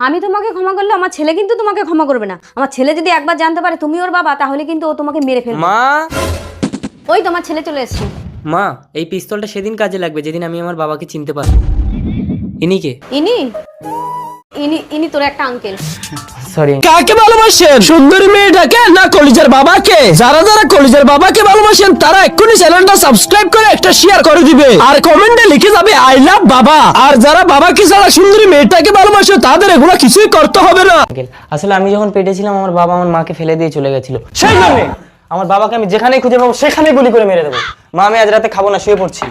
আমি তোমাকে ক্ষমা করলে আমার ছেলে কিন্তু তোমাকে ক্ষমা করবে না। আমার ছেলে যদি একবার জানতে পারে তুমি ওর বাবা, তাহলে কিন্তু ও তোমাকে মেরে ফেলবে। মা, ওই তোমার ছেলে চলে এসেছে। মা, এই পিস্তলটা সেদিন কাজে লাগবে যেদিন আমি আমার বাবাকে চিনতে পারবো। ইনি কে? ইনি ইনি ইনি তোর একটা আঙ্কেল। সরি। কাকে ভালোবাসেন, সুন্দরী মেয়েটাকে না কলিজার বাবাকে? যারা যারা কলিজার বাবাকে ভালোবাসেন তারা এক্ষুনি চ্যানেলটা সাবস্ক্রাইব করে একটা শেয়ার করে দিবে আর কমেন্টে লিখে যাবে আই লাভ বাবা। আর যারা বাবাকে ছাড়া সুন্দরী মেয়েটাকে ভালোবাসে তাদের এগুলো কিছুই করতে হবে না। আঙ্কেল, আসলে আমি যখন পেটে ছিলাম আমার বাবা আমার মাকে ফেলে দিয়ে চলে গেছিল। সেই জন্য আমার বাবাকে আমি যেখানেই খুঁজে পাবো সেখানেই গুলি করে মেরে দেবো। মা, আমি আজ রাতে খাবো না, শুয়ে পড়ছি।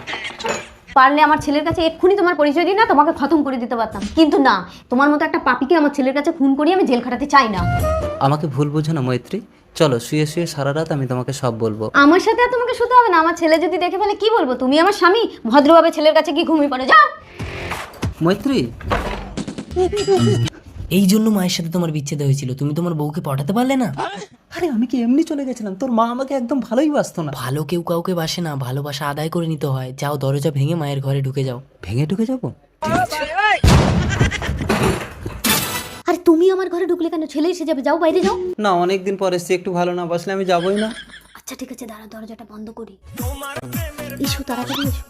পারলে আমার ছেলের কাছে এক্ষুনি তোমার পরিচয় দিই না, তোমাকে খতম করে দিতে পারতাম, কিন্তু না, তোমার মতো একটা পাপীকে আমার ছেলের কাছে খুন করিয়ে আমি জেল খাটাতে চাই না। আমাকে ভুল বোঝো না মৈত্রী, চলো শুয়ে শুয়ে সারা রাত আমি তোমাকে সব বলবো। আমার সাথে আর তোমাকে শুতে হবে না। আমার ছেলে যদি দেখে ফেলে কি বলবো? তুমি আমার স্বামী, ভদ্রভাবে ছেলের কাছে কি ঘুমিয়ে পড়ো, যাও। মৈত্রী, এই জন্য মায়ের সাথে তোমার বিচ্ছেদ হয়েছিল, তুমি তোমার বউকে পটাতে পারলে না। আরে আমি কি এমনি চলে গেছিলাম? তোর মা আমাকে একদম ভালোই বাসতো না। ভালো কেউ কাউকে বাসে না, ভালোবাসা আদায় করে নিতে হয়। যাও, দরজা ভেঙে মায়ের ঘরে ঢুকে যাও। ভেঙে ঢুকে যাবো? আরে তুমি আমার ঘরে ঢুকলে কেন? ছেলে এসে যাবে, যাও বাইরে যাও। না, অনেকদিন পর এসছি, একটু ভালো না বাসলে আমি যাবোই না। আচ্ছা ঠিক আছে, দাঁড়া, দরজাটা বন্ধ করি। ইস্যু তাড়াতাড়ি এসো।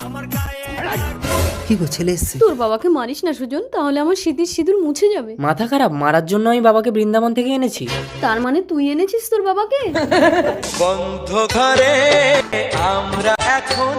কি গো, ছেলে এসছে? তোর বাবাকে মারিস না সুজন, তাহলে আমার স্মৃতির সিঁদুর মুছে যাবে। মাথা খারাপ? মারার জন্য আমি বাবাকে বৃন্দাবন থেকে এনেছি। তার মানে তুই এনেছিস তোর বাবাকে? বন্ধ ঘরে আমরা এখন